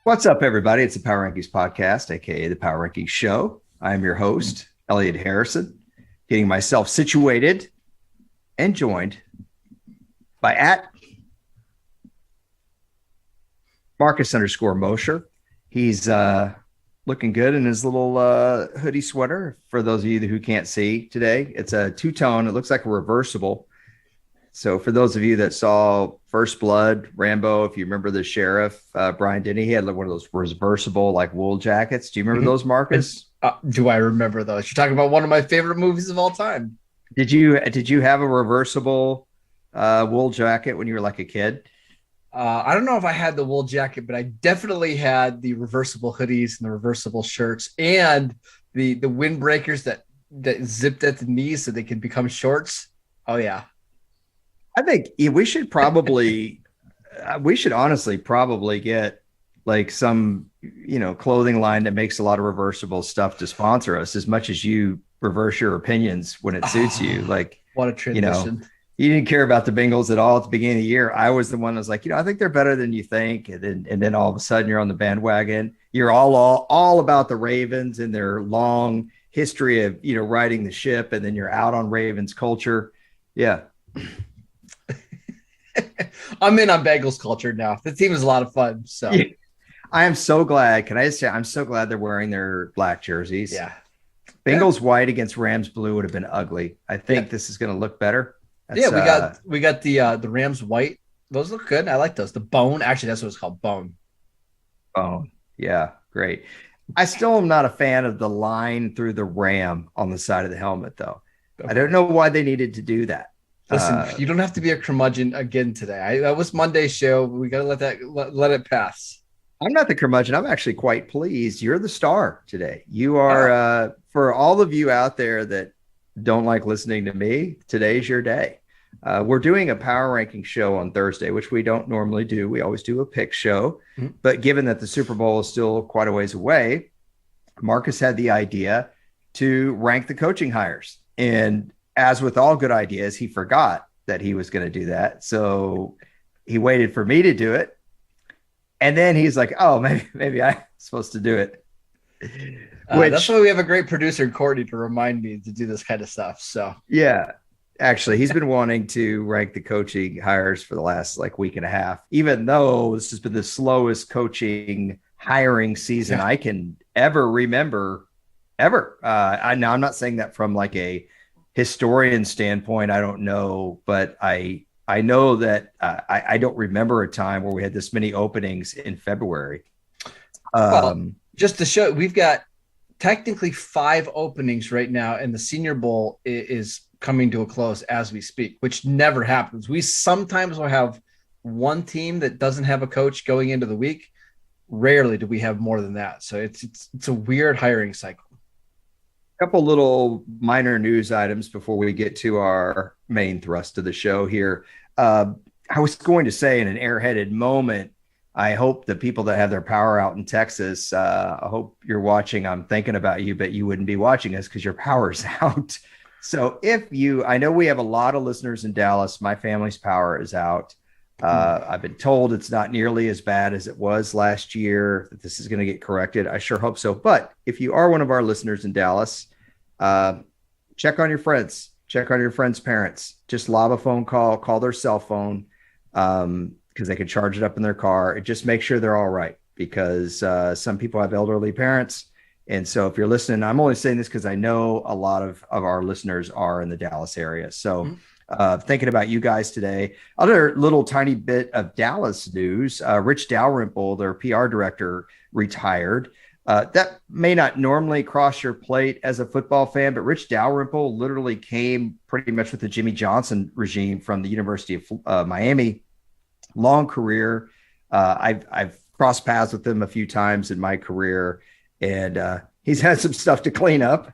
What's up, everybody? It's the Power Rankings Podcast, aka the Power Rankings Show. I am your host, Elliot Harrison, getting myself situated and joined by @Marcus_Mosher. He's looking good in his little hoodie sweater. For those of you who can't see today, it's a two-tone. It looks like a reversible. So for those of you that saw First Blood, Rambo, if you remember the sheriff, Brian Denny, he had like one of those reversible like wool jackets. Do you remember those, Marcus? Do I remember those? You're talking about one of my favorite movies of all time. Did you have a reversible wool jacket when you were like a kid? I don't know if I had the wool jacket, but I definitely had the reversible hoodies and the reversible shirts and the windbreakers that zipped at the knees so they can become shorts. Oh yeah. I think we should honestly probably get like some, clothing line that makes a lot of reversible stuff to sponsor us, as much as you reverse your opinions when it suits you. Like, what a transition. You didn't care about the Bengals at all at the beginning of the year. I was the one that was like, I think they're better than you think. And then all of a sudden you're on the bandwagon. You're all about the Ravens and their long history of, riding the ship. And then you're out on Ravens culture. Yeah. I'm in on Bengals culture now. The team is a lot of fun. So yeah. I am so glad. Can I just say, I'm so glad they're wearing their black jerseys. Yeah. Bengals white against Rams blue would have been ugly. I think this is going to look better. We got the Rams white. Those look good. I like those. The bone. Actually, that's what it's called. Bone. Bone. Yeah. Great. I still am not a fan of the line through the ram on the side of the helmet, though. Okay. I don't know why they needed to do that. Listen, you don't have to be a curmudgeon again today. That was Monday's show. We got to let it pass. I'm not the curmudgeon. I'm actually quite pleased. You're the star today. You are, for all of you out there that don't like listening to me, today's your day. We're doing a power ranking show on Thursday, which we don't normally do. We always do a pick show. Mm-hmm. But given that the Super Bowl is still quite a ways away, Marcus had the idea to rank the coaching hires. And as with all good ideas, he forgot that he was going to do that. So he waited for me to do it. And then he's like, oh, maybe I'm supposed to do it. That's why we have a great producer, Courtney, to remind me to do this kind of stuff. So yeah, actually, he's been wanting to rank the coaching hires for the last week and a half, even though this has been the slowest coaching hiring season I can ever remember, ever. I'm not saying that from like a historian standpoint. I don't know, but I know that I don't remember a time where we had this many openings in February. Just to show, we've got technically 5 openings right now, and the Senior Bowl is coming to a close as we speak, which never happens. We sometimes will have one team that doesn't have a coach going into the week. Rarely do we have more than that. So it's a weird hiring cycle. Couple little minor news items before we get to our main thrust of the show here. I was going to say, in an airheaded moment, I hope the people that have their power out in Texas, I hope you're watching. I'm thinking about you, but you wouldn't be watching us because your power's out. So I know we have a lot of listeners in Dallas. My family's power is out. I've been told it's not nearly as bad as it was last year, that this is going to get corrected. I sure hope so. But if you are one of our listeners in Dallas, check on your friends, check on your friends' parents, just lob a phone call their cell phone, because they can charge it up in their car. Just make sure they're all right, because some people have elderly parents. And so if you're listening, I'm only saying this because I know a lot of our listeners are in the Dallas area. So thinking about you guys today. Other little tiny bit of Dallas news. Rich Dalrymple, their PR director, retired. That may not normally cross your plate as a football fan, but Rich Dalrymple literally came pretty much with the Jimmy Johnson regime from the University of Miami. Long career. I've crossed paths with him a few times in my career, and he's had some stuff to clean up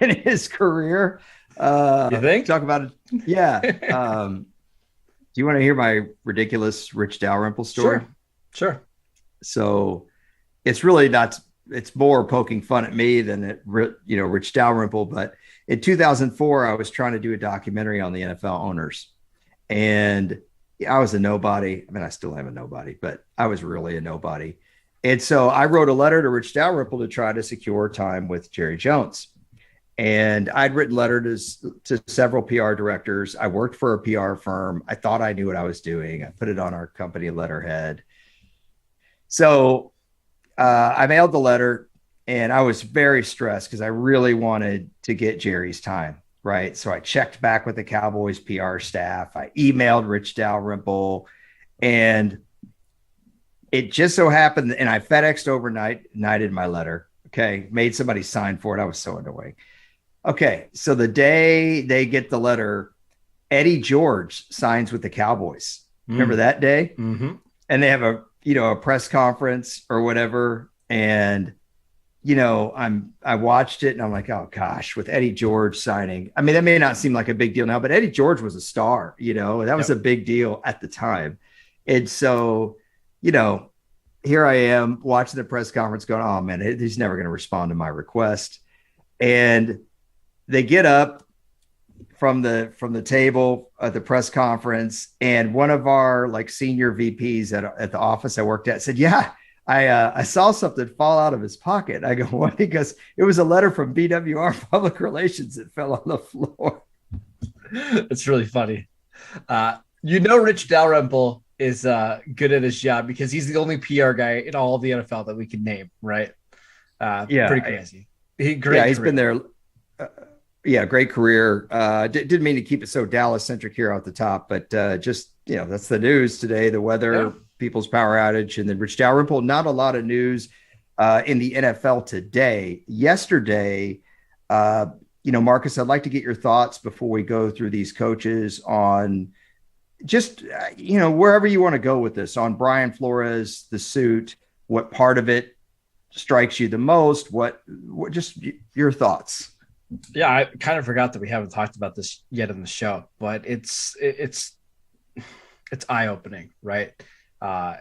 in his career. You think? Talk about it. Yeah. Do you want to hear my ridiculous Rich Dalrymple story? Sure. So it's really not, it's more poking fun at me than Rich Dalrymple. But in 2004, I was trying to do a documentary on the NFL owners, and I was a nobody. I mean, I still am a nobody, but I was really a nobody. And so I wrote a letter to Rich Dalrymple to try to secure time with Jerry Jones. And I'd written letters to several PR directors. I worked for a PR firm. I thought I knew what I was doing. I put it on our company letterhead. So I mailed the letter, and I was very stressed because I really wanted to get Jerry's time, right? So I checked back with the Cowboys PR staff. I emailed Rich Dalrymple, and it just so happened, and I FedExed overnighted my letter. Okay. Made somebody sign for it. I was so annoying. Okay. So the day they get the letter, Eddie George signs with the Cowboys. Remember that day? Mm-hmm. And they have a press conference or whatever. And, I watched it and I'm like, oh gosh, with Eddie George signing. I mean, that may not seem like a big deal now, but Eddie George was a star, that was a big deal at the time. And so, here I am watching the press conference going, oh man, he's never going to respond to my request. And they get up from the table at the press conference, and one of our senior VPs at the office I worked at said, yeah, I saw something fall out of his pocket. I go, what? He goes, it was a letter from BWR Public Relations that fell on the floor. It's really funny. Rich Dalrymple is good at his job because he's the only PR guy in all of the NFL that we can name, right? Pretty crazy. He's been there. Great career. Didn't mean to keep it so Dallas centric here at the top, but just that's the news today. The weather, people's power outage, and then Rich Dalrymple. Not a lot of news in the NFL today. Yesterday, Marcus, I'd like to get your thoughts before we go through these coaches on just wherever you want to go with this, on Brian Flores, the suit. What part of it strikes you the most? What just your thoughts? Yeah, I kind of forgot that we haven't talked about this yet in the show, but it's eye-opening, right? I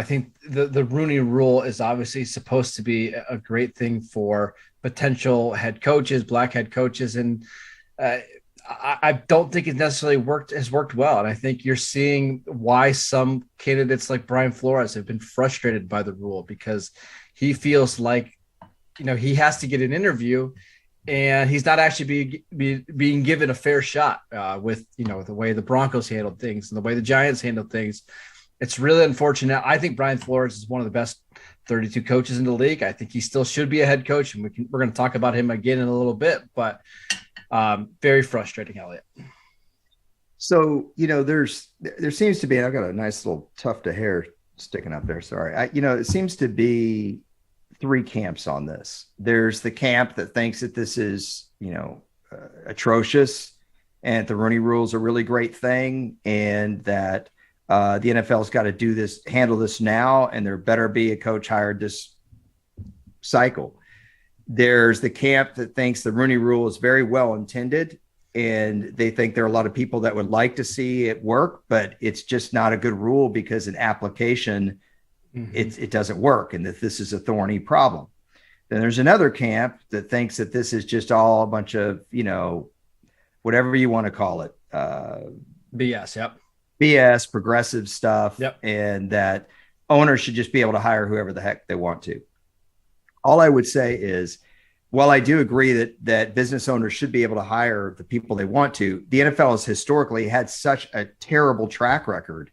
think the Rooney Rule is obviously supposed to be a great thing for potential head coaches, black head coaches, and I don't think it necessarily has worked well. And I think you're seeing why some candidates like Brian Flores have been frustrated by the rule, because he feels like he has to get an interview, and he's not actually being given a fair shot with the way the Broncos handled things and the way the Giants handled things. It's really unfortunate. I think Brian Flores is one of the best 32 coaches in the league. I think he still should be a head coach, and we're going to talk about him again in a little bit. But very frustrating, Elliot. So there seems to be, and I've got a nice little tuft of hair sticking up there. Sorry, it seems to be three camps on this. There's the camp that thinks that this is, atrocious, and the Rooney Rule is a really great thing, and that the NFL's got to handle this now, and there better be a coach hired this cycle. There's the camp that thinks the Rooney Rule is very well intended, and they think there are a lot of people that would like to see it work, but it's just not a good rule because in application, it doesn't work, and that this is a thorny problem. Then there's another camp that thinks that this is just all a bunch of, whatever you want to call it. BS. Yep. BS, progressive stuff. Yep. And that owners should just be able to hire whoever the heck they want to. All I would say is, while I do agree that business owners should be able to hire the people they want to, the NFL has historically had such a terrible track record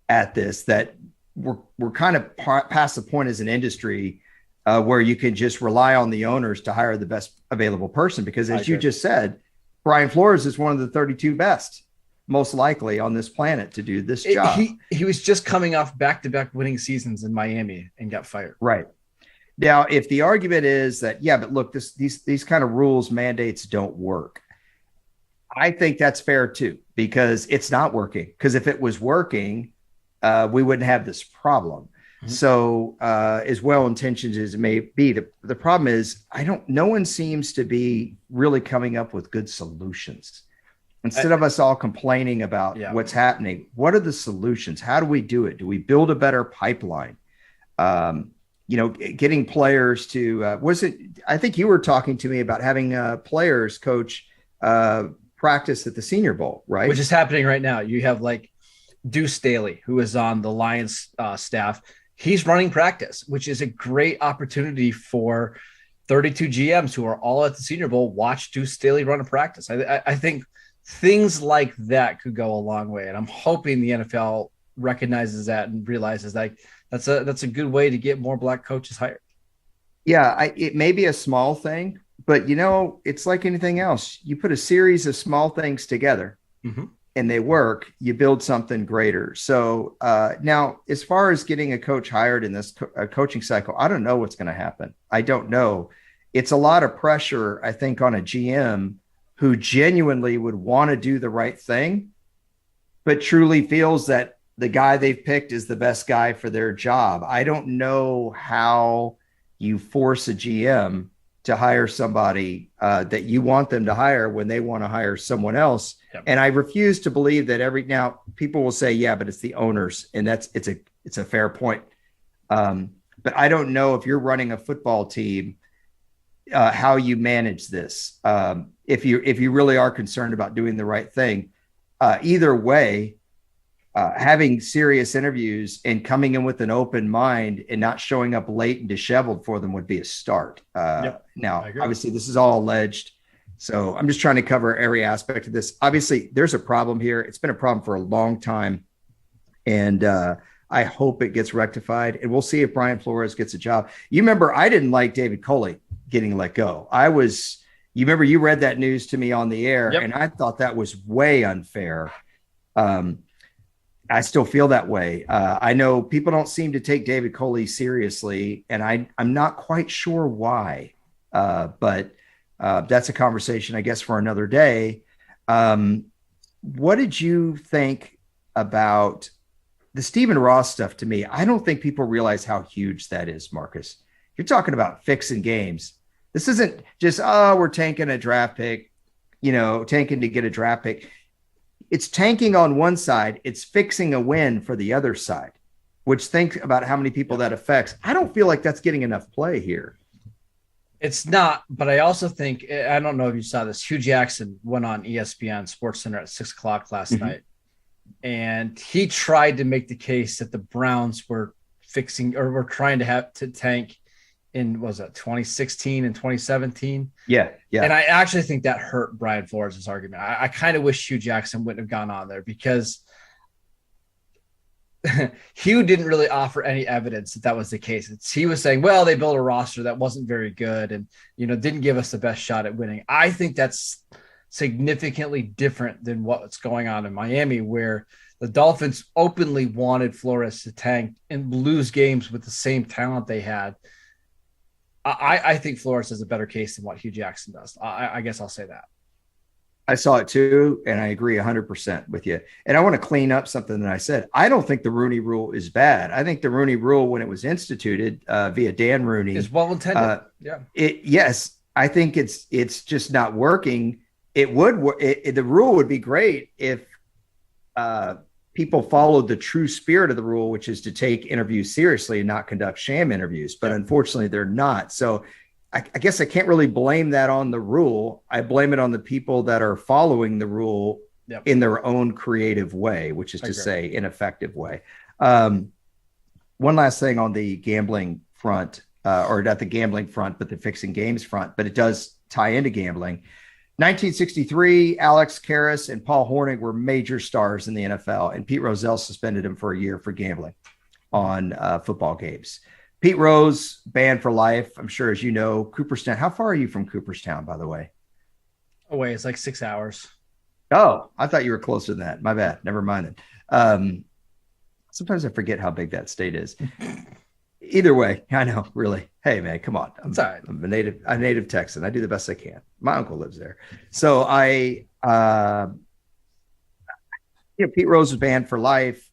at this that we're kind of past the point as an industry where you can just rely on the owners to hire the best available person. Because as you just said, Brian Flores is one of the 32 best, most likely on this planet to do this job. He was just coming off back-to-back winning seasons in Miami and got fired. Right. Now, if the argument is that, yeah, but look, these kind of rules, mandates don't work, I think that's fair too, because it's not working. Because if it was working, we wouldn't have this problem. Mm-hmm. So, as well intentioned as it may be, the problem is no one seems to be really coming up with good solutions. Instead of us all complaining about what's happening, what are the solutions? How do we do it? Do we build a better pipeline? Getting players to I think you were talking to me about having players coach practice at the Senior Bowl, right? Which is happening right now. You have like Deuce Staley, who is on the Lions staff. He's running practice, which is a great opportunity for 32 GMs who are all at the Senior Bowl. Watch Deuce Staley run a practice. I think things like that could go a long way. And I'm hoping the NFL recognizes that and realizes that that's a good way to get more black coaches hired. Yeah, it may be a small thing, but it's like anything else. You put a series of small things together and they work, you build something greater. So now, as far as getting a coach hired in this coaching cycle, I don't know what's going to happen. I don't know. It's a lot of pressure, I think, on a GM who genuinely would want to do the right thing, but truly feels that the guy they've picked is the best guy for their job. I don't know how you force a GM to hire somebody that you want them to hire when they want to hire someone else. Yep. And I refuse to believe that now people will say, yeah, but it's the owners. And it's a fair point. But I don't know if you're running a football team, how you manage this. If you really are concerned about doing the right thing, either way, having serious interviews and coming in with an open mind and not showing up late and disheveled for them would be a start. Now, obviously, this is all alleged. So I'm just trying to cover every aspect of this. Obviously, there's a problem here. It's been a problem for a long time. And I hope it gets rectified. And we'll see if Brian Flores gets a job. You remember, I didn't like David Coley getting let go. You remember you read that news to me on the air, and I thought that was way unfair. I still feel that way. I know people don't seem to take David Coley seriously, and I'm not quite sure why. But that's a conversation, I guess, for another day. What did you think about the Stephen Ross stuff? To me, I don't think people realize how huge that is, Marcus. You're talking about fixing games. This isn't just, we're tanking a draft pick, tanking to get a draft pick. It's tanking on one side. It's fixing a win for the other side, which think about how many people that affects. I don't feel like that's getting enough play here. It's not, but I also think, I don't know if you saw this, Hugh Jackson went on ESPN SportsCenter at 6:00 last night, and he tried to make the case that the Browns were fixing or were trying to tank in, was it 2016 and 2017? Yeah. And I actually think that hurt Brian Flores' argument. I kind of wish Hugh Jackson wouldn't have gone on there, because Hugh didn't really offer any evidence that was the case. He was saying, well, they built a roster that wasn't very good and, didn't give us the best shot at winning. I think that's significantly different than what's going on in Miami, where the Dolphins openly wanted Flores to tank and lose games with the same talent they had. I think Flores has a better case than what Hugh Jackson does. I guess I'll say that. I saw it too, and I agree 100% with you. And I want to clean up something that I said. I don't think the Rooney Rule is bad. I think the Rooney Rule, when it was instituted via Dan Rooney, is well intended. Yes, I think it's just not working. It would. The rule would be great if people followed the true spirit of the rule, which is to take interviews seriously and not conduct sham interviews. But unfortunately, they're not. So I guess I can't really blame that on the rule. I blame it on the people that are following the rule in their own creative way, which is to say ineffective way. One last thing on the gambling front, or not the gambling front, but the fixing games front, but it does tie into gambling. 1963, Alex Karras and Paul Hornung were major stars in the NFL, and Pete Rozelle suspended him for a year for gambling on football games. Pete Rose, banned for life. I'm sure, as you know, Cooperstown. How far are you from Cooperstown, by the way? Away, it's like 6 hours. Oh, I thought you were closer than that. My bad. Never mind then. Sometimes I forget how big that state is. Either way, I know, really. Hey man, come on. It's all right. I'm a native Texan. I do the best I can. My uncle lives there. So Pete Rose was banned for life.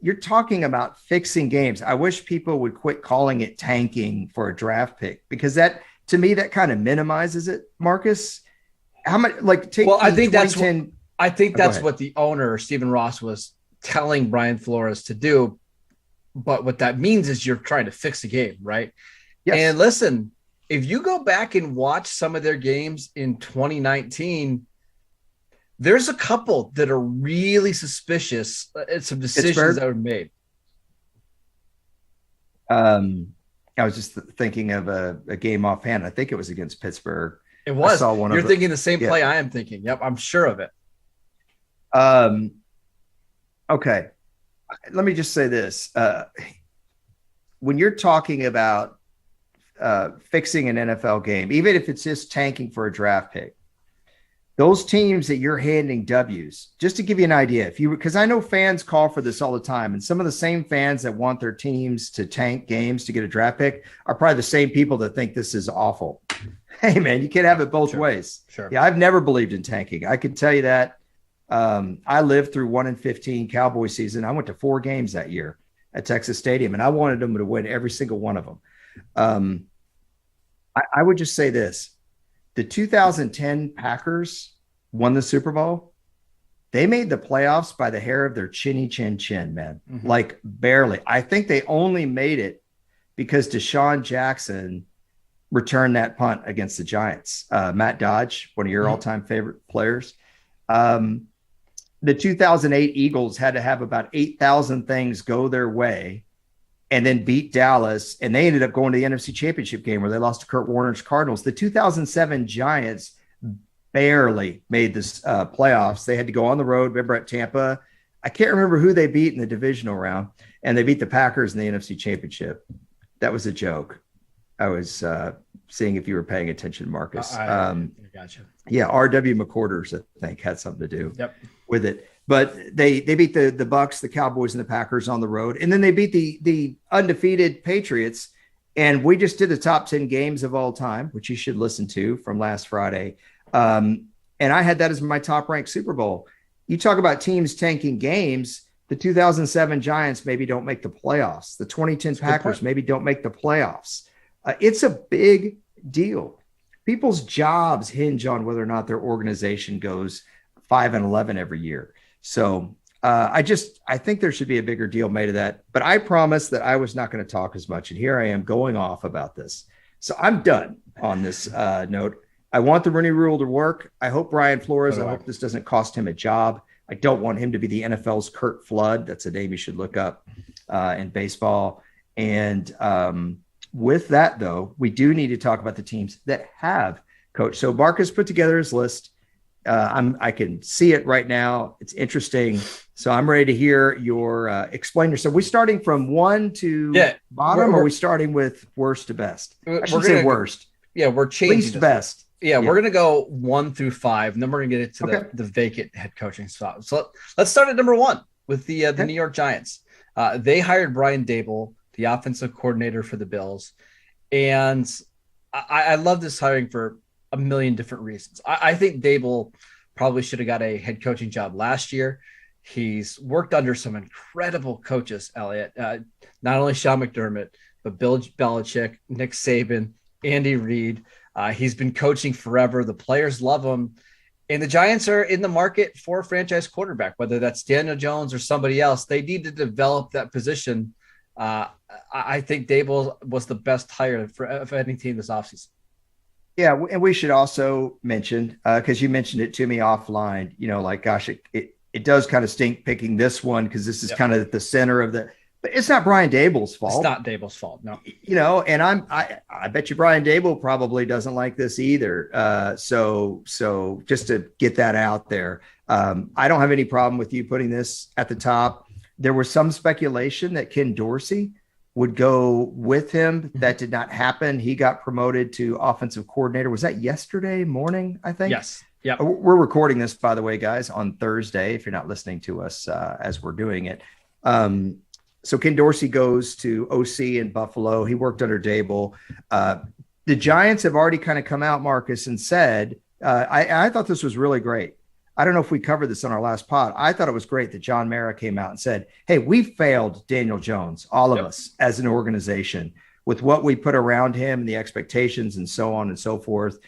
You're talking about fixing games. I wish people would quit calling it tanking for a draft pick, because that, to me, that kind of minimizes it. Marcus, how much I think that's what the owner, Stephen Ross, was telling Brian Flores to do. But what that means is you're trying to fix the game, right? Yes. And listen, if you go back and watch some of their games in 2019, there's a couple that are really suspicious. Some decisions that were made. I was just thinking of a game offhand. I think it was against Pittsburgh. It was. You're thinking the same play I am thinking. Yep, I'm sure of it. Okay. Let me just say this. When you're talking about fixing an NFL game, even if it's just tanking for a draft pick, those teams that you're handing W's, just to give you an idea, because I know fans call for this all the time, and some of the same fans that want their teams to tank games to get a draft pick are probably the same people that think this is awful. Hey man, you can't have it both ways. Sure. Yeah, I've never believed in tanking. I can tell you that. I lived through 1-15 Cowboy season. I went to 4 games that year at Texas Stadium, and I wanted them to win every single one of them. I would just say this. The 2010 Packers won the Super Bowl. They made the playoffs by the hair of their chinny chin, man. Mm-hmm. Like barely. I think they only made it because Deshaun Jackson returned that punt against the Giants. Matt Dodge, one of your all-time favorite players. The 2008 Eagles had to have about 8,000 things go their way and then beat Dallas, and they ended up going to the NFC Championship game where they lost to Kurt Warner's Cardinals. The 2007 Giants barely made this playoffs. They had to go on the road. Remember at Tampa? I can't remember who they beat in the divisional round, and they beat the Packers in the NFC Championship. That was a joke. I was seeing if you were paying attention, Marcus. I gotcha. Yeah, R.W. McQuarters, I think, had something to do with it. But they beat the Bucks, the Cowboys, and the Packers on the road. And then they beat the undefeated Patriots. And we just did the top 10 games of all time, which you should listen to from last Friday. And I had that as my top-ranked Super Bowl. You talk about teams tanking games, the 2007 Giants maybe don't make the playoffs. The 2010 Packers maybe don't make the playoffs. It's a big deal. People's jobs hinge on whether or not their organization goes 5-11 every year. So I think there should be a bigger deal made of that. But I promised that I was not going to talk as much. And here I am going off about this. So I'm done on this note. I want the Rooney Rule to work. I hope Brian Flores, I hope this doesn't cost him a job. I don't want him to be the NFL's Curt Flood. That's a name you should look up in baseball. And with that, though, we do need to talk about the teams that have coached. So Marcus put together his list. I can see it right now. It's interesting. So I'm ready to hear your explain yourself. We're starting from 1 to bottom, or are we starting with worst to best? I should say worst. Yeah, we're changing least best. Yeah, we're going to go 1 through 5, and then we're going to get into the vacant head coaching spot. So let's start at number 1 with the New York Giants. They hired Brian Daboll, the offensive coordinator for the Bills. And I love this hiring for a million different reasons. I think Daboll probably should have got a head coaching job last year. He's worked under some incredible coaches, Elliot. Not only Sean McDermott, but Bill Belichick, Nick Saban, Andy Reid. He's been coaching forever. The players love him. And the Giants are in the market for a franchise quarterback, whether that's Daniel Jones or somebody else. They need to develop that position. I think Daboll was the best hire for any team this offseason. Yeah, and we should also mention, because you mentioned it to me offline, gosh, it does kind of stink picking this one because this is kind of at the center of the – but it's not Brian Daboll's fault. It's not Daboll's fault, no. And I bet you Brian Daboll probably doesn't like this either. So just to get that out there, I don't have any problem with you putting this at the top. There was some speculation that Ken Dorsey would go with him. That did not happen. He got promoted to offensive coordinator. Was that yesterday morning, I think? Yes. Yeah. We're recording this, by the way, guys, on Thursday, if you're not listening to us as we're doing it. So Ken Dorsey goes to OC in Buffalo. He worked under Dable. The Giants have already kind of come out, Marcus, and said, I thought this was really great. I don't know if we covered this on our last pod. I thought it was great that John Mara came out and said, hey, we failed Daniel Jones, all of us as an organization, with what we put around him and the expectations and so on and so forth.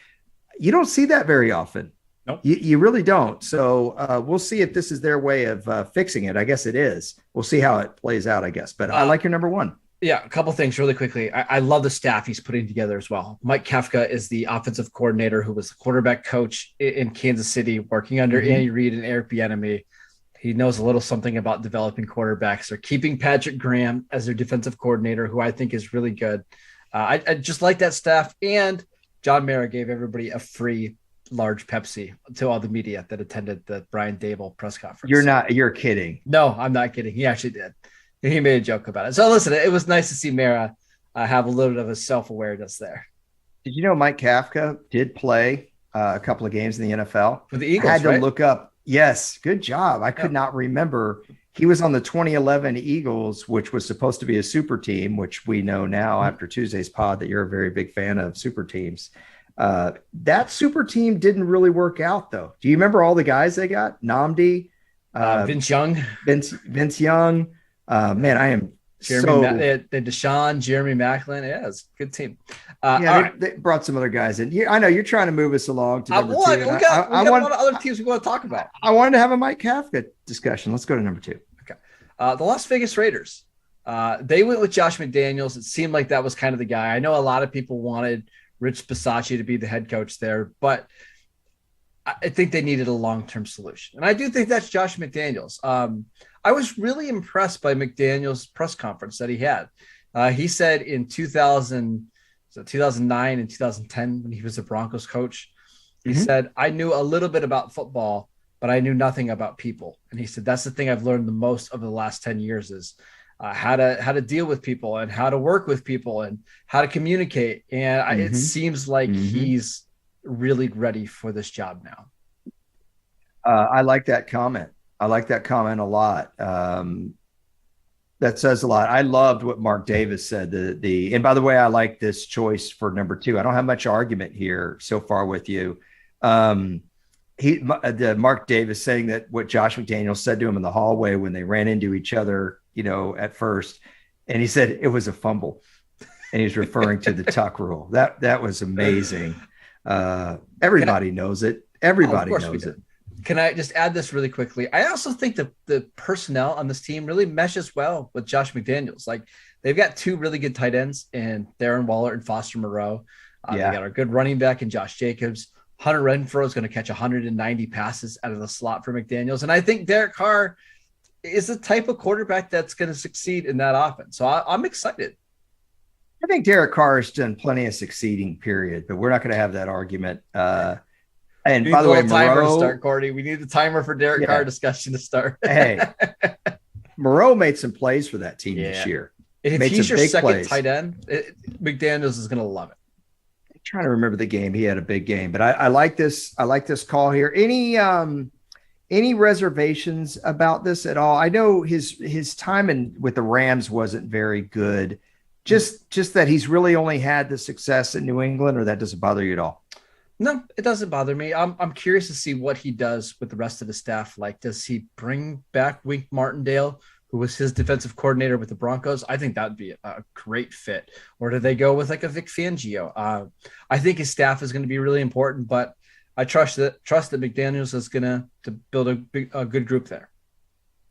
You don't see that very often. Nope. You really don't. So we'll see if this is their way of fixing it. I guess it is. We'll see how it plays out, I guess. But I like your number one. Yeah, a couple things really quickly. I love the staff he's putting together as well. Mike Kafka is the offensive coordinator who was the quarterback coach in Kansas City, working under Andy Reid and Eric Bieniemy. He knows a little something about developing quarterbacks. They're keeping Patrick Graham as their defensive coordinator, who I think is really good. I just like that staff. And John Mara gave everybody a free large Pepsi to all the media that attended the Brian Dable press conference. You're kidding. No, I'm not kidding. He actually did. He made a joke about it. So listen, it was nice to see Mara have a little bit of a self-awareness there. Did you know Mike Kafka did play a couple of games in the NFL? For the Eagles, I had to look up. Yes, good job. I could not remember. He was on the 2011 Eagles, which was supposed to be a super team, which we know now after Tuesday's pod that you're a very big fan of super teams. That super team didn't really work out, though. Do you remember all the guys they got? Namdi, Vince Young. Vince Young. Man, I am Deshaun, Jeremy Maclin. Yeah, it's a good team. They brought some other guys in. I know you're trying to move us along to number two. We got a lot of other teams we want to talk about. I wanted to have a Mike Kafka discussion. Let's go to number two. Okay. The Las Vegas Raiders. They went with Josh McDaniels. It seemed like that was kind of the guy. I know a lot of people wanted Rich Bisaccia to be the head coach there, but I think they needed a long-term solution. And I do think that's Josh McDaniels. I was really impressed by McDaniel's press conference that he had. He said in 2009 and 2010, when he was the Broncos coach, he said, I knew a little bit about football, but I knew nothing about people. And he said, that's the thing I've learned the most over the last 10 years is how to deal with people and how to work with people and how to communicate. And it seems like he's really ready for this job now. I like that comment. I like that comment a lot. That says a lot. I loved what Mark Davis said. And by the way, I like this choice for number two. I don't have much argument here so far with you. Mark Davis saying that what Josh McDaniel said to him in the hallway when they ran into each other, at first, and he said it was a fumble, and he's referring to the tuck rule. That was amazing. Everybody knows it. Everybody knows it. Can I just add this really quickly? I also think that the personnel on this team really meshes well with Josh McDaniels. Like they've got two really good tight ends in Darren Waller and Foster Moreau. They got our good running back in Josh Jacobs. Hunter Renfrow is going to catch 190 passes out of the slot for McDaniels. And I think Derek Carr is the type of quarterback that's going to succeed in that offense. So I'm excited. I think Derek Carr has done plenty of succeeding, period, but we're not going to have that argument. And by the way, timer to start, Cordy. We need the timer for Derek Carr discussion to start. Hey, Moreau made some plays for that team this year. If he's your second tight end, McDaniels is going to love it. I'm trying to remember the game. He had a big game, but I like this. I like this call here. Any reservations about this at all? I know his time with the Rams wasn't very good. Just that he's really only had the success in New England, or that doesn't bother you at all? No, it doesn't bother me. I'm curious to see what he does with the rest of the staff. Like, does he bring back Wink Martindale, who was his defensive coordinator with the Broncos? I think that would be a great fit. Or do they go with like a Vic Fangio? I think his staff is going to be really important, but I trust that McDaniels is going to build a good group there.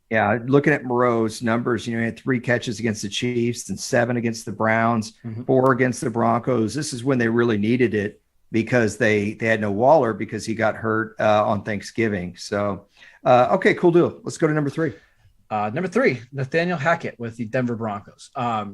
Yeah, looking at Moreau's numbers, he had 3 catches against the Chiefs and 7 against the Browns, 4 against the Broncos. This is when they really needed it, because they had no Waller because he got hurt on Thanksgiving. So, okay, cool deal. Let's go to number 3. Number 3, Nathaniel Hackett with the Denver Broncos. I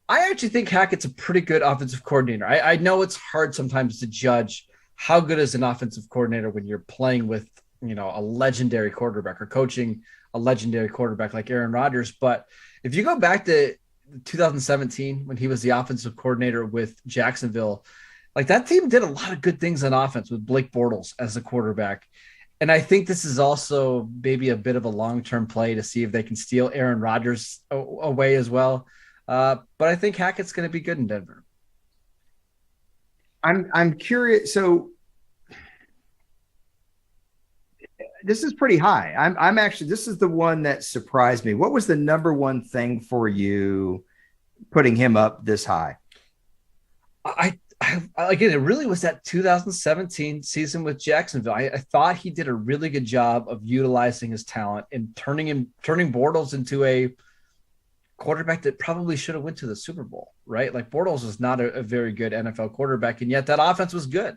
actually think Hackett's a pretty good offensive coordinator. I know it's hard sometimes to judge how good is an offensive coordinator when you're playing with, a legendary quarterback or coaching a legendary quarterback like Aaron Rodgers. But if you go back to 2017, when he was the offensive coordinator with Jacksonville, like that team did a lot of good things on offense with Blake Bortles as the quarterback. And I think this is also maybe a bit of a long-term play to see if they can steal Aaron Rodgers away as well. But I think Hackett's going to be good in Denver. I'm curious. So this is pretty high. I'm actually, this is the one that surprised me. What was the number one thing for you putting him up this high? I again, it really was that 2017 season with Jacksonville. I thought he did a really good job of utilizing his talent and turning Bortles into a quarterback that probably should have went to the Super Bowl, right? Like Bortles was not a very good NFL quarterback, and yet that offense was good.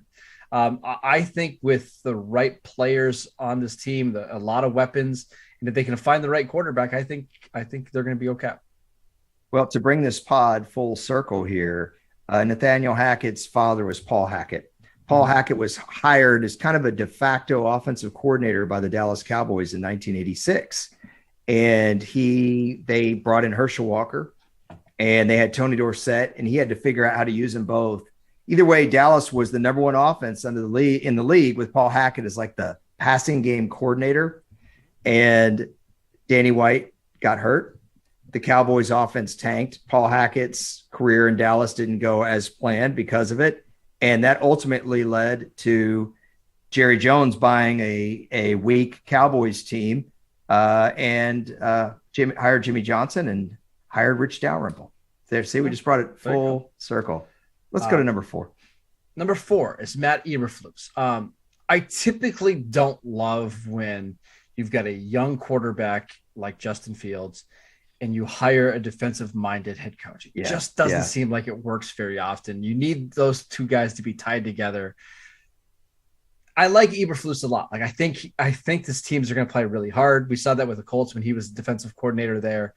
I think with the right players on this team, a lot of weapons, and if they can find the right quarterback, I think they're going to be okay. Well, to bring this pod full circle here, Nathaniel Hackett's father was Paul Hackett. Paul Hackett was hired as kind of a de facto offensive coordinator by the Dallas Cowboys in 1986. And they brought in Herschel Walker and they had Tony Dorsett, and he had to figure out how to use them both. Either way, Dallas was the number one offense in the league with Paul Hackett as like the passing game coordinator. And Danny White got hurt. The Cowboys offense tanked. Paul Hackett's career in Dallas didn't go as planned because of it. And that ultimately led to Jerry Jones buying a weak Cowboys team and hired Jimmy Johnson and hired Rich Dalrymple. There, see, we just brought it full circle. Let's go to number 4. Number 4 is Matt Eberflus. I typically don't love when you've got a young quarterback like Justin Fields and you hire a defensive-minded head coach. It just doesn't seem like it works very often. You need those two guys to be tied together. I like Eberflus a lot. Like I think this teams are going to play really hard. We saw that with the Colts when he was defensive coordinator there.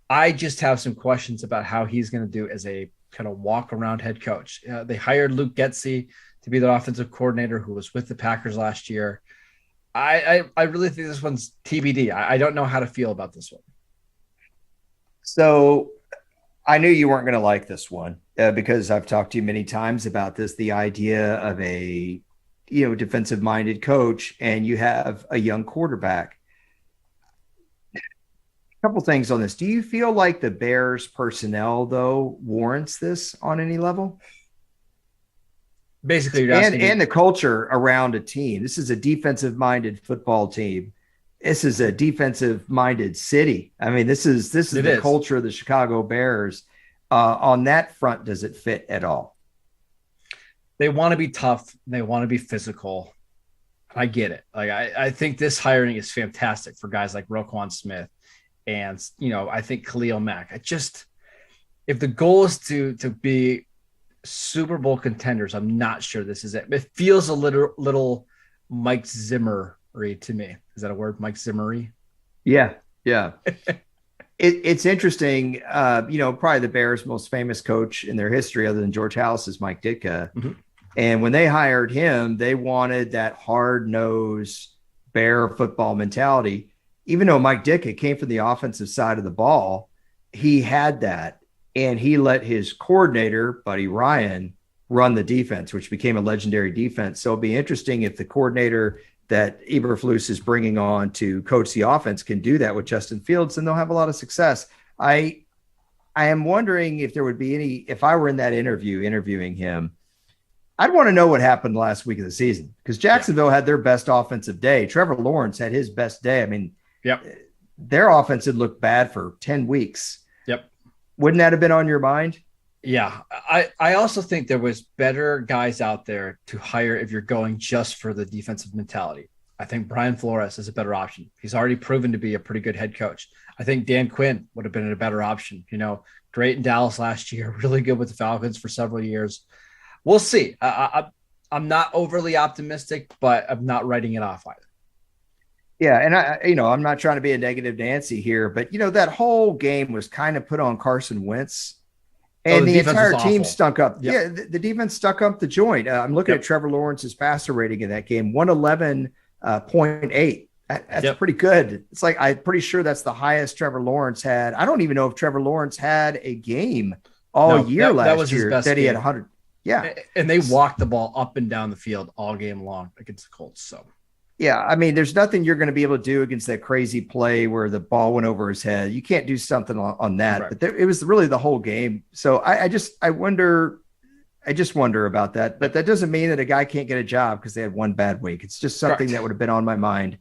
I just have some questions about how he's going to do as a kind of walk-around head coach. They hired Luke Getsy to be their offensive coordinator, who was with the Packers last year. I really think this one's TBD. I don't know how to feel about this one. So I knew you weren't going to like this one because I've talked to you many times about this, the idea of a defensive minded coach and you have a young quarterback. A couple things on this. Do you feel like the Bears personnel though warrants this on any level? Basically, you're asking and the culture around a team. This is a defensive minded football team. This is a defensive minded city. I mean, this is the culture of the Chicago Bears. On that front, does it fit at all? They want to be tough. They want to be physical. I get it. Like I think this hiring is fantastic for guys like Roquan Smith and, I think Khalil Mack. If the goal is to be Super Bowl contenders, I'm not sure this is it. It feels a little Mike Zimmer-y to me. Is that a word? Mike Zimmery? Yeah. It's interesting. Probably the Bears' most famous coach in their history, other than George Halas, is Mike Ditka. Mm-hmm. And when they hired him, they wanted that hard-nosed Bear football mentality. Even though Mike Ditka came from the offensive side of the ball, he had that. And he let his coordinator, Buddy Ryan, run the defense, which became a legendary defense. So it'll be interesting if the coordinator that Eberflus is bringing on to coach the offense can do that with Justin Fields, and they'll have a lot of success. I am wondering if there would be if I were in that interviewing him, I'd want to know what happened last week of the season because Jacksonville had their best offensive day. Trevor Lawrence had his best day. I mean, their offense had looked bad for 10 weeks. Yep. Wouldn't that have been on your mind? Yeah. I also think there was better guys out there to hire if you're going just for the defensive mentality. I think Brian Flores is a better option. He's already proven to be a pretty good head coach. I think Dan Quinn would have been a better option. Great in Dallas last year, really good with the Falcons for several years. We'll see. I'm not overly optimistic, but I'm not writing it off either. Yeah, and I'm not trying to be a negative Nancy here, but that whole game was kind of put on Carson Wentz. And the entire team stunk up. Yep. Yeah, the defense stuck up the joint. I'm looking at Trevor Lawrence's passer rating in that game, 111.8. That's pretty good. It's like I'm pretty sure that's the highest Trevor Lawrence had. I don't even know if Trevor Lawrence had a game all year last year that he had 100. Yeah. And they walked the ball up and down the field all game long against the Colts. So Yeah, I mean, there's nothing you're going to be able to do against that crazy play where the ball went over his head. You can't do something on that, Right. but it was really the whole game. So I just wonder about that. But that doesn't mean that a guy can't get a job because they had one bad week. It's just something Correct. that would have been on my mind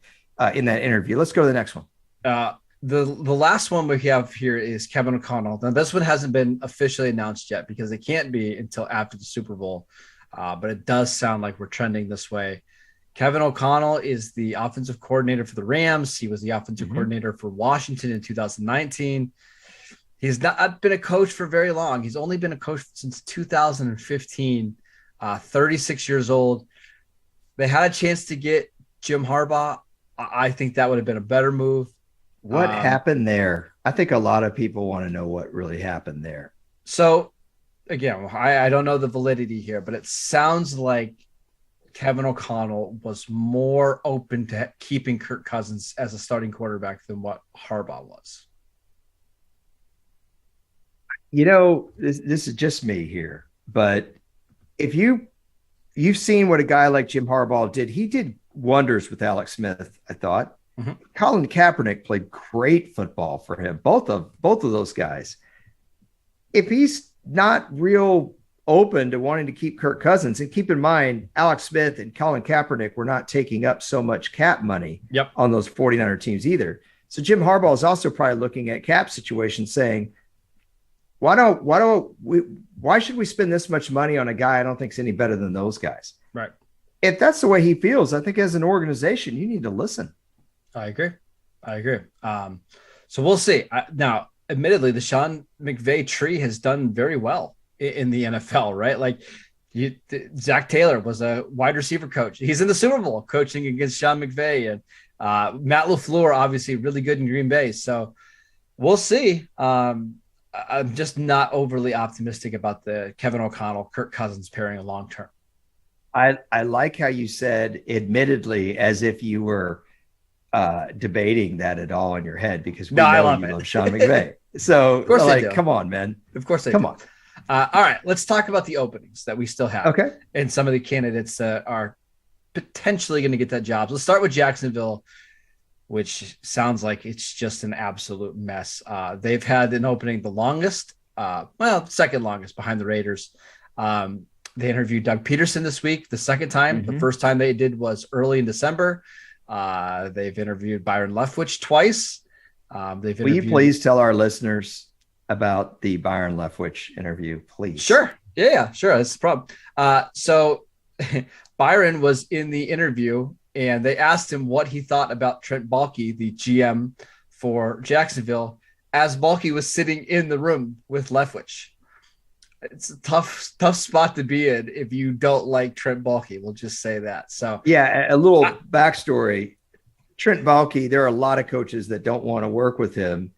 in that interview. Let's go to the next one. The last one we have here is Kevin O'Connell. Now, this one hasn't been officially announced yet because it can't be until after the Super Bowl. But it does sound like we're trending this way. Kevin O'Connell is the offensive coordinator for the Rams. He was the offensive coordinator for Washington in 2019. He's not been a coach for very long. He's only been a coach since 2015, 36 years old. They had a chance to get Jim Harbaugh. I think that would have been a better move. What happened there? I think a lot of people want to know what really happened there. So, again, I don't know the validity here, but it sounds like Kevin O'Connell was more open to keeping Kirk Cousins as a starting quarterback than what Harbaugh was. You know, this is just me here, but if you've seen what a guy like Jim Harbaugh did, he did wonders with Alex Smith, I thought. Colin Kaepernick played great football for him, both of those guys. If he's not real open to wanting to keep Kirk Cousins, and keep in mind, Alex Smith and Colin Kaepernick were not taking up so much cap money on those 49er teams either. So Jim Harbaugh is also probably looking at cap situations saying, why should we spend this much money on a guy I don't think is any better than those guys? Right. If that's the way he feels, I think as an organization, you need to listen. I agree. So we'll see. Now, admittedly, the Sean McVay tree has done very well in the NFL, right? Like Zach Taylor was a wide receiver coach. He's in the Super Bowl coaching against Sean McVay, and Matt LaFleur, obviously really good in Green Bay. So we'll see. I'm just not overly optimistic about the Kevin O'Connell, Kirk Cousins pairing long term. I like how you said, admittedly, as if you were debating that at all in your head, because we know you love Sean McVay. So, of course, come on, man. Of course, come on. All right, let's talk about the openings that we still have. Okay, and some of the candidates that are potentially going to get that job. Let's start with Jacksonville, which sounds like it's just an absolute mess. They've had an opening the longest, second longest behind the Raiders. They interviewed Doug Peterson this week, the second time. The first time they did was early in December. They've interviewed Byron Leftwich twice. Will you please tell our listeners about the Byron Leftwich interview, please? Sure. Yeah, sure. That's the problem. So Byron was in the interview, and they asked him what he thought about Trent Baalke, the GM for Jacksonville, as Baalke was sitting in the room with Leftwich. It's a tough spot to be in if you don't like Trent Baalke. We'll just say that. So yeah, a little backstory. Trent Baalke, there are a lot of coaches that don't want to work with him.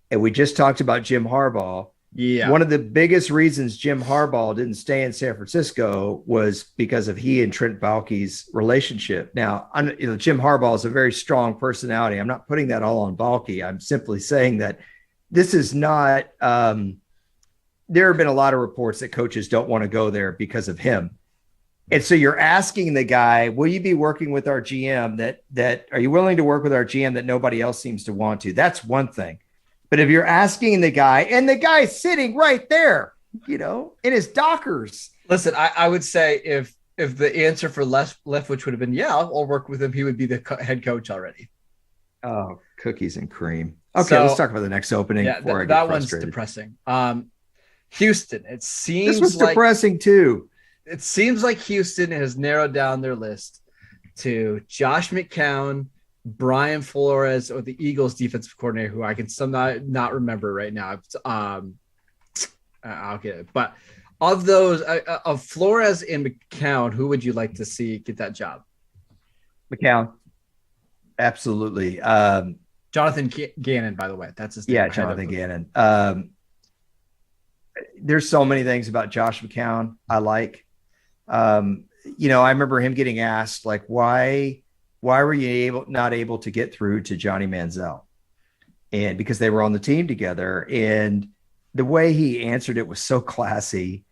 And we just talked about Jim Harbaugh. Yeah. One of the biggest reasons Jim Harbaugh didn't stay in San Francisco was because of he and Trent Baalke's relationship. Now, Jim Harbaugh is a very strong personality. I'm not putting that all on Baalke. I'm simply saying that this is not there have been a lot of reports that coaches don't want to go there because of him. And so you're asking the guy, will you be working with our GM that are you willing to work with our GM that nobody else seems to want to? That's one thing. But if you're asking the guy, and the guy's sitting right there, in his Dockers. Listen, I would say if the answer for Leftwich would have been, yeah, I'll work with him, he would be the head coach already. Oh, cookies and cream. Okay, let's talk about the next opening. Yeah, that one's depressing. Houston, it seems this was depressing too. It seems like Houston has narrowed down their list to Josh McCown, Brian Flores, or the Eagles defensive coordinator, who I can somehow not remember right now. I'll get it. But of those, of Flores and McCown, who would you like to see get that job? McCown. Absolutely. Jonathan Gannon, by the way. That's his name. Yeah, Jonathan Gannon. There's so many things about Josh McCown I like. I remember him getting asked, like, why were you not able to get through to Johnny Manziel? And because they were on the team together, and the way he answered it was so classy.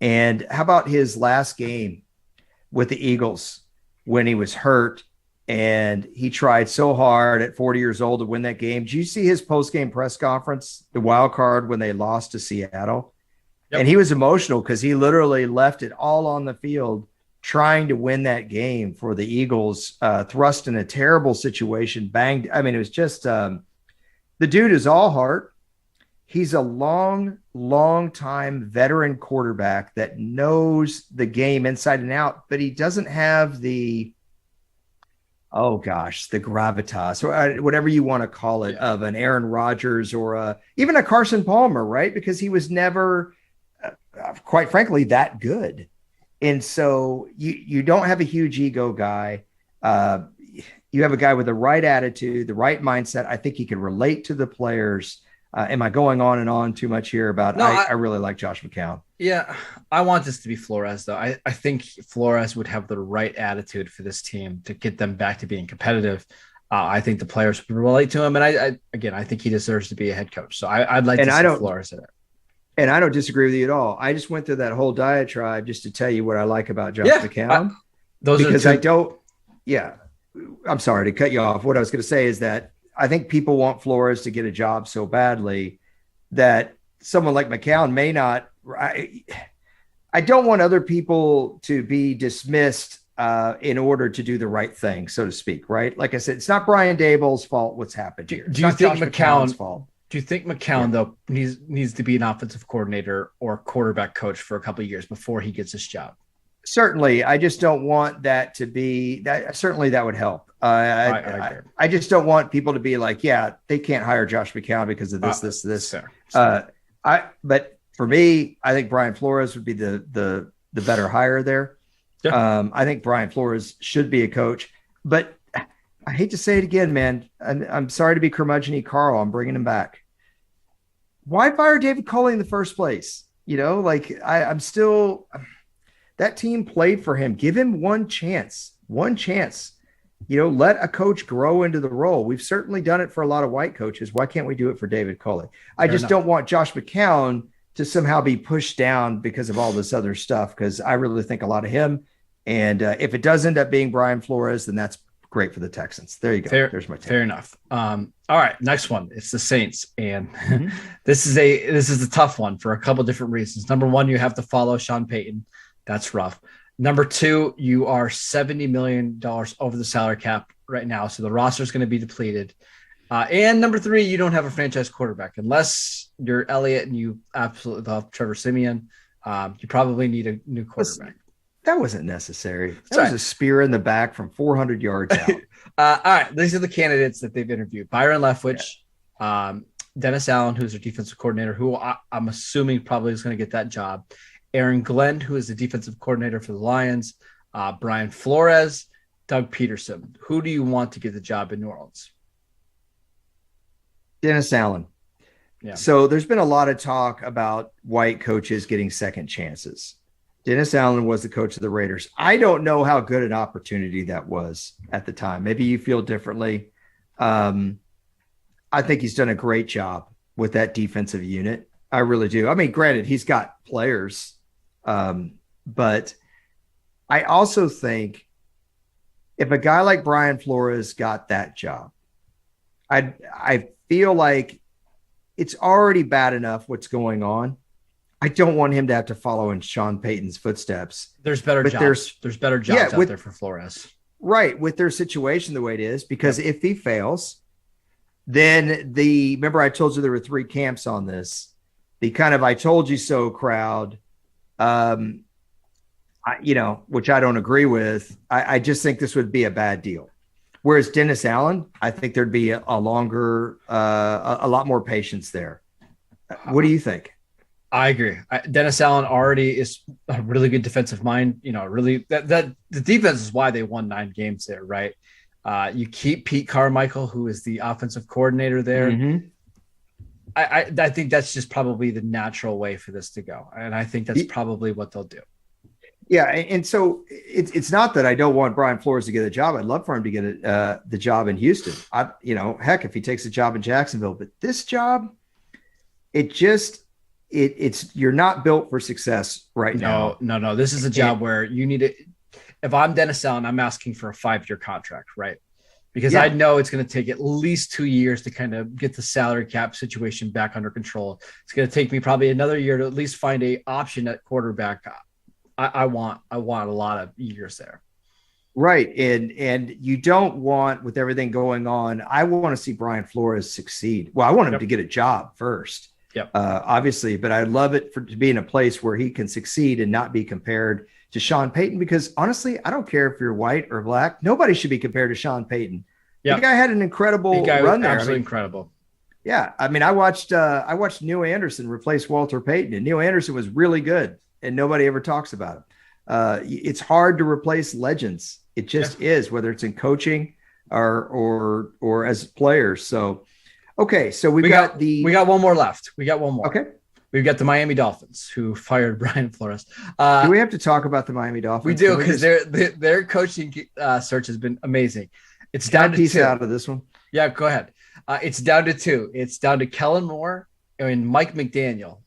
And how about his last game with the Eagles when he was hurt And he tried so hard at 40 years old to win that game. Did you see his post-game press conference, the wild card when they lost to Seattle? Yep. And he was emotional because he literally left it all on the field trying to win that game for the Eagles, thrust in a terrible situation, banged. I mean, it was just the dude is all heart. He's a long time veteran quarterback that knows the game inside and out, but he doesn't have the gravitas or whatever you want to call it of an Aaron Rodgers or even a Carson Palmer, right? Because he was never, quite frankly, that good. And so you don't have a huge ego guy. You have a guy with the right attitude, the right mindset. I think he can relate to the players. Am I going on and on too much here about? I really like Josh McCown. Yeah, I want this to be Flores, though. I think Flores would have the right attitude for this team to get them back to being competitive. I think the players would relate to him, and I think he deserves to be a head coach. So I'd like to see Flores in it. And I don't disagree with you at all. I just went through that whole diatribe just to tell you what I like about Josh McCown. I'm sorry to cut you off. What I was going to say is that I think people want Flores to get a job so badly that someone like McCown may not. I don't want other people to be dismissed in order to do the right thing, so to speak, right? Like I said, it's not Brian Daboll's fault what's happened here. Do you think McCown's fault? Do you think McCown, though, needs to be an offensive coordinator or quarterback coach for a couple of years before he gets his job? Certainly. I just don't want that to be that. Certainly that would help. I just don't want people to be like, they can't hire Josh McCown because of this. But for me, I think Brian Flores would be the better hire there. Yeah. I think Brian Flores should be a coach, but I hate to say it again, man. I'm sorry to be curmudgeon-y Carl. I'm bringing him back. Why fire David Culley in the first place? I'm still – that team played for him. Give him one chance. Let a coach grow into the role. We've certainly done it for a lot of white coaches. Why can't we do it for David Culley? I just don't want Josh McCown to somehow be pushed down because of all this other stuff, because I really think a lot of him. And if it does end up being Brian Flores, then that's great for the Texans. There you go. There's my take. Fair enough. All right, next one. It's the Saints, and this is a tough one for a couple different reasons. Number one, you have to follow Sean Payton. That's rough. Number two, you are $70 million over the salary cap right now, so the roster is going to be depleted. And number three, you don't have a franchise quarterback unless you're Elliott and you absolutely love Trevor Siemian. You probably need a new quarterback. That wasn't necessary. That was a spear in the back from 400 yards out. All right. These are the candidates that they've interviewed. Byron Leftwich, Dennis Allen, who's their defensive coordinator, who I'm assuming probably is going to get that job. Aaron Glenn, who is the defensive coordinator for the Lions. Brian Flores, Doug Peterson. Who do you want to get the job in New Orleans? Dennis Allen. Yeah. So there's been a lot of talk about white coaches getting second chances. Dennis Allen was the coach of the Raiders. I don't know how good an opportunity that was at the time. Maybe you feel differently. I think he's done a great job with that defensive unit. I really do. I mean, granted, he's got players, but I also think if a guy like Brian Flores got that job, I feel like it's already bad enough what's going on. I don't want him to have to follow in Sean Payton's footsteps. There's better jobs. There's better jobs out there for Flores. Right. With their situation the way it is, because if he fails, then remember I told you there were three camps on this, the kind of I told you so crowd, which I don't agree with. I just think this would be a bad deal. Whereas Dennis Allen, I think there'd be a lot more patience there. What do you think? I agree. Dennis Allen already is a really good defensive mind. Really that the defense is why they won 9 games there, right? You keep Pete Carmichael, who is the offensive coordinator there. Mm-hmm. I think that's just probably the natural way for this to go, and I think that's probably what they'll do. Yeah, and so it's not that I don't want Brian Flores to get a job. I'd love for him to get the job in Houston. Heck, if he takes a job in Jacksonville, but this job, it's you're not built for success right now. No. This is a job where you need it. if I'm Dennis Allen, I'm asking for a 5-year contract, right? Because I know it's going to take at least 2 years to kind of get the salary cap situation back under control. It's going to take me probably another year to at least find a option at quarterback. I want a lot of years there. Right. And you don't want, with everything going on, I want to see Brian Flores succeed. Well, I want him to get a job first, obviously, but I love it to be in a place where he can succeed and not be compared to Sean Payton, because honestly, I don't care if you're white or black. Nobody should be compared to Sean Payton. The guy had an incredible run there. Absolutely incredible. Yeah. I mean, I watched Neil Anderson replace Walter Payton, and Neil Anderson was really good, and nobody ever talks about him. It's hard to replace legends. It just is, whether it's in coaching or as players. So, okay. So we got one more left. We got one more. Okay. We've got the Miami Dolphins, who fired Brian Flores. Do we have to talk about the Miami Dolphins? We do, because their coaching search has been amazing. It's down to 2. Out of this one. Yeah, go ahead. It's down to 2. It's down to Kellen Moore and Mike McDaniel.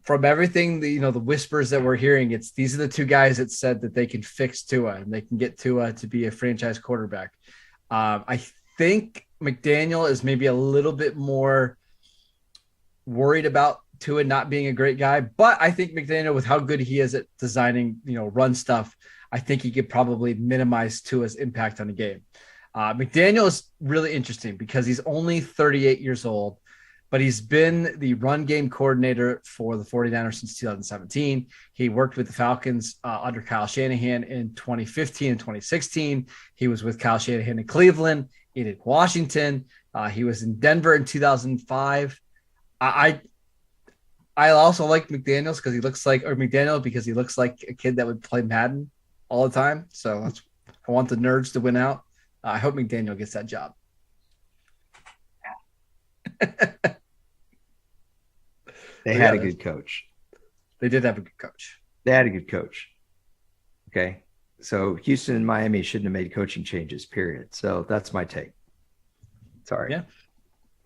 From everything, the whispers that we're hearing, these are the 2 guys that said that they can fix Tua and they can get Tua to be a franchise quarterback. I think McDaniel is maybe a little bit more worried about Tua not being a great guy, but I think McDaniel, with how good he is at designing, run stuff, I think he could probably minimize Tua's impact on the game. McDaniel is really interesting because he's only 38 years old, but he's been the run game coordinator for the 49ers since 2017. He worked with the Falcons under Kyle Shanahan in 2015 and 2016. He was with Kyle Shanahan in Cleveland, in Washington. He was in Denver in 2005. I also like McDaniel because he looks like a kid that would play Madden all the time. So I want the nerds to win out. I hope McDaniel gets that job. They had a good coach. They did have a good coach. They had a good coach. Okay. So Houston and Miami shouldn't have made coaching changes, period. So that's my take. Sorry. Yeah.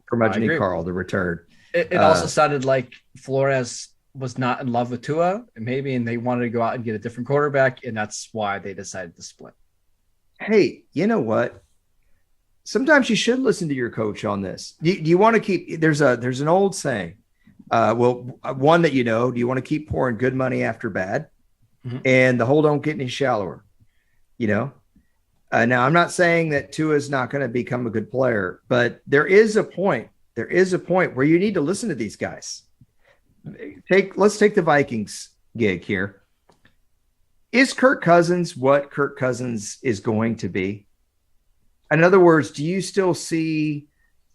Curmudgeon Carl, the return. It also sounded like Flores was not in love with Tua, and they wanted to go out and get a different quarterback, and that's why they decided to split. Hey, you know what? Sometimes you should listen to your coach on this. Do you want to keep? There's an old saying. One that do you want to keep pouring good money after bad, and the hole don't get any shallower? Now I'm not saying that Tua is not going to become a good player, but there is a point. There is a point where you need to listen to these guys. Let's take the Vikings gig here. Is Kirk Cousins what Kirk Cousins is going to be? In other words, do you still see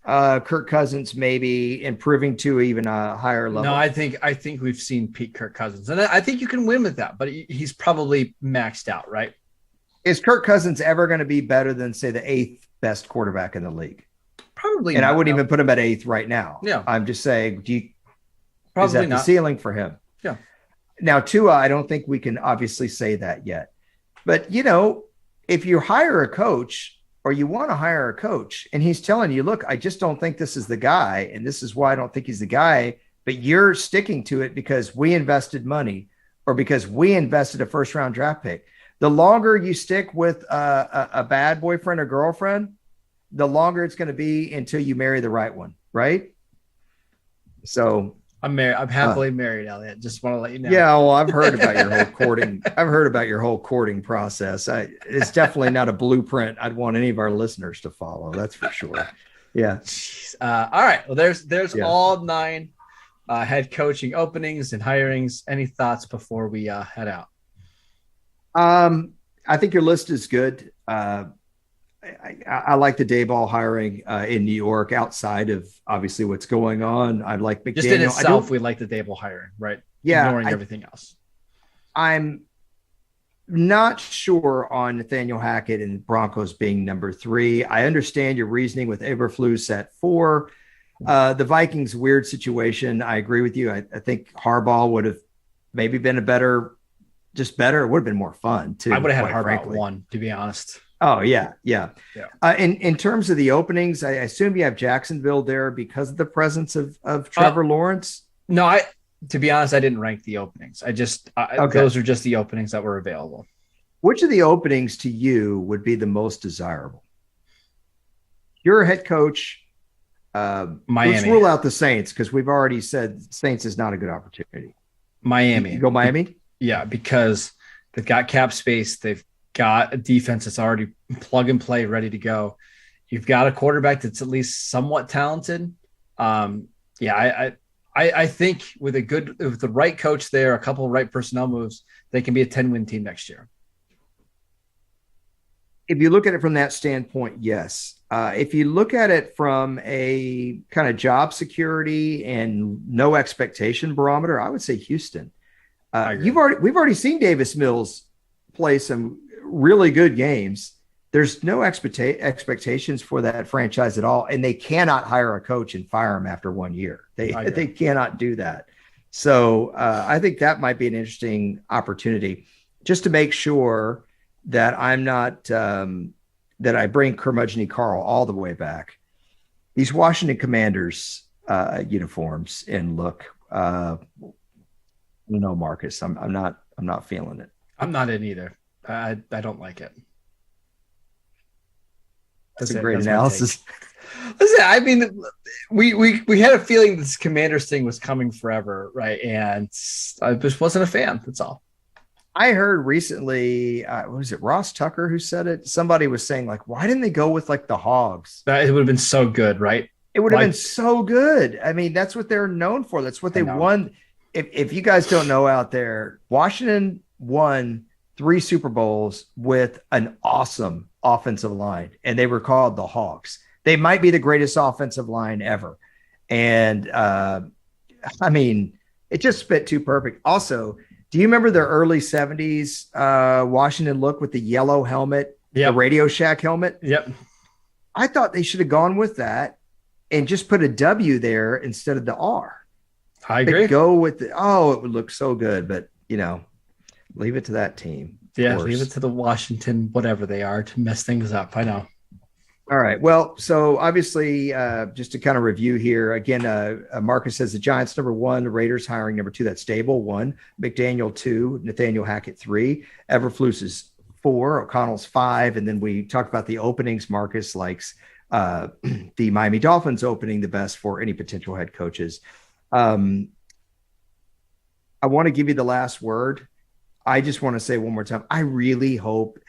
Kirk Cousins maybe improving to even a higher level? No, I think we've seen peak Kirk Cousins, and I think you can win with that, but he's probably maxed out, right? Is Kirk Cousins ever going to be better than, say, the 8th best quarterback in the league? Probably and not, I wouldn't even put him at 8th right now. Yeah. I'm just saying, probably is that not the ceiling for him? Yeah. Now, Tua, I don't think we can obviously say that yet. But, if you hire a coach or you want to hire a coach and he's telling you, look, I just don't think this is the guy, and this is why I don't think he's the guy, but you're sticking to it because we invested money or because we invested a first-round draft pick. The longer you stick with a bad boyfriend or girlfriend, the longer it's going to be until you marry the right one, right? So I'm married. I'm happily married, Elliot. Just want to let you know. Yeah, well, I've heard about your whole courting. I've heard about your whole courting process. It's definitely not a blueprint I'd want any of our listeners to follow. That's for sure. Yeah. All right. Well, there's all 9 head coaching openings and hirings. Any thoughts before we head out? I think your list is good. I like the Dayball hiring in New York outside of obviously what's going on. I like McDaniel. Just in itself, we like the Dayball hiring, right? Yeah. Ignoring everything else. I'm not sure on Nathaniel Hackett and Broncos being number 3. I understand your reasoning with Eberflus at 4. The Vikings, weird situation. I agree with you. I think Harbaugh would have maybe been better. It would have been more fun too. I would have had Harbaugh 1, to be honest. Oh yeah. In terms of the openings, I assume you have Jacksonville there because of the presence of Trevor Lawrence. No, to be honest, I didn't rank the openings. Those are just the openings that were available. Which of the openings to you would be the most desirable? You're a head coach. Miami. Let's rule out the Saints because we've already said Saints is not a good opportunity. Miami. You go Miami? Yeah, because they've got cap space. They've got a defense that's already plug and play, ready to go. You've got a quarterback that's at least somewhat talented. I think with the right coach there, a couple of right personnel moves, they can be a 10-win team next year. If you look at it from that standpoint, yes. If you look at it from a kind of job security and no expectation barometer, I would say Houston. We've already seen Davis Mills play some really good games. There's no expectations for that franchise at all, and they cannot hire a coach and fire him after 1 year. They cannot do that. So I think that might be an interesting opportunity, just to make sure that I'm not that I bring curmudgeon Carl all the way back. These Washington Commanders uniforms and look. No, Marcus, I'm not feeling it. I'm not in either. I don't like it. That's a great analysis. Listen, I mean, we had a feeling this Commanders thing was coming forever, right? And I just wasn't a fan. That's all. I heard recently, was it Ross Tucker who said it? Somebody was saying, like, why didn't they go with like the Hogs? It would have been so good, right? It would have been so good. I mean, that's what they're known for. That's what they won. If you guys don't know out there, Washington won 3 Super Bowls with an awesome offensive line, and they were called the Hawks. They might be the greatest offensive line ever. And I mean, it just fit too perfect. Also, do you remember the early 70s Washington look with the yellow helmet, the Radio Shack helmet? Yep. I thought they should have gone with that and just put a W there instead of the R. I agree. Go with it would look so good, but leave it to that team. Yeah, leave it to the Washington, whatever they are, to mess things up. I know. All right. Well, so obviously, just to kind of review here again, Marcus says the Giants #1, the Raiders hiring #2. That's Stable 1, McDaniel 2, Nathaniel Hackett 3, Eberflus is 4, O'Connell's 5, and then we talked about the openings. Marcus likes the Miami Dolphins opening the best for any potential head coaches. I want to give you the last word. I just want to say one more time, I really hope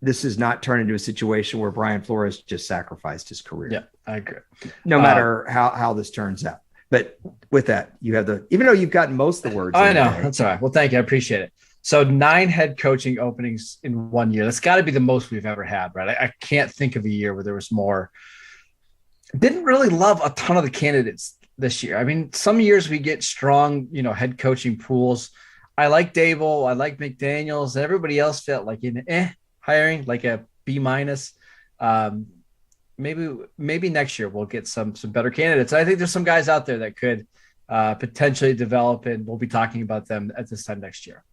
this is not turned into a situation where Brian Flores just sacrificed his career. Yeah, I agree. No matter how this turns out. But with that, you have even though you've gotten most of the words. I know. That's all right. Well, thank you. I appreciate it. So 9 head coaching openings in 1 year. That's got to be the most we've ever had, right? I can't think of a year where there was more. Didn't really love a ton of the candidates this year. I mean, some years we get strong, head coaching pools. I like Dable. I like McDaniels. Everybody else felt like hiring, like a B-. Maybe next year we'll get some better candidates. I think there's some guys out there that could potentially develop, and we'll be talking about them at this time next year.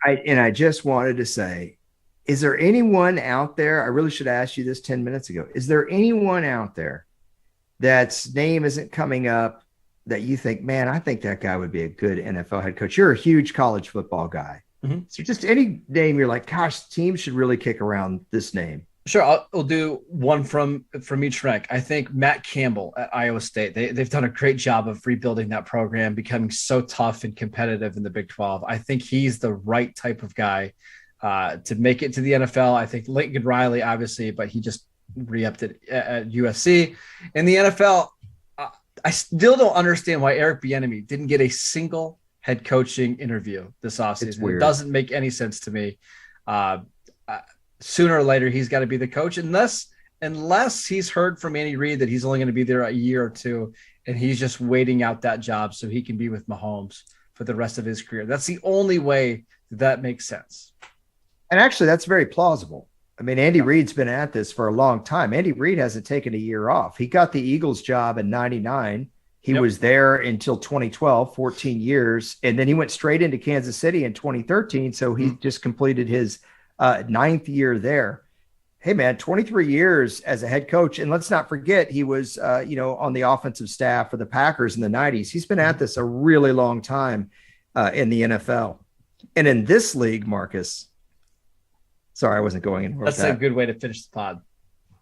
I just wanted to say, is there anyone out there? I really should have asked you this 10 minutes ago. Is there anyone out there that's name isn't coming up that you think, man, I think that guy would be a good NFL head coach? You're a huge college football guy. Mm-hmm. So just any name you're like, gosh, teams should really kick around this name. Sure. I'll do one from each rank. I think Matt Campbell at Iowa State. They've done a great job of rebuilding that program, becoming so tough and competitive in the Big 12. I think he's the right type of guy to make it to the NFL. I think Lincoln Riley, obviously, but he just re-upped it at USC. In the NFL, I still don't understand why Eric Bieniemy didn't get a single head coaching interview this offseason. It doesn't make any sense to me. Sooner or later, he's got to be the coach, unless he's heard from Andy Reid that he's only going to be there a year or two, and he's just waiting out that job so he can be with Mahomes for the rest of his career. That's the only way that makes sense. And actually, that's very plausible. I mean, Andy Reid's been at this for a long time. Andy Reid hasn't taken a year off. He got the Eagles job in 99. He was there until 2012, 14 years. And then he went straight into Kansas City in 2013. So he just completed his 9th year there. Hey, man, 23 years as a head coach. And let's not forget, he was, on the offensive staff for the Packers in the 90s. He's been at this a really long time in the NFL. And in this league, Marcus, Sorry, I wasn't going anywhere. That's a good way to finish the pod.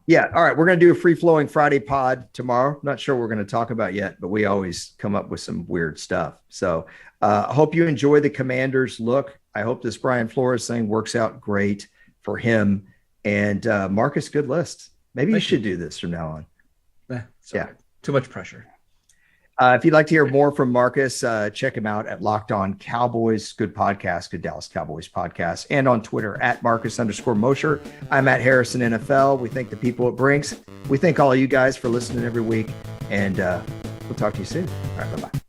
Yeah. All right. We're going to do a free flowing Friday pod tomorrow. Not sure what we're going to talk about yet, but we always come up with some weird stuff. So I hope you enjoy the Commanders look. I hope this Brian Flores thing works out great for him. And Marcus, good list. Maybe you should do this from now on. Yeah. Too much pressure. If you'd like to hear more from Marcus, check him out at Locked On Cowboys. Good podcast, good Dallas Cowboys podcast. And on Twitter at Marcus_Mosher. I'm at Harrison NFL. We thank the people at Brinks. We thank all of you guys for listening every week. And we'll talk to you soon. All right, bye-bye.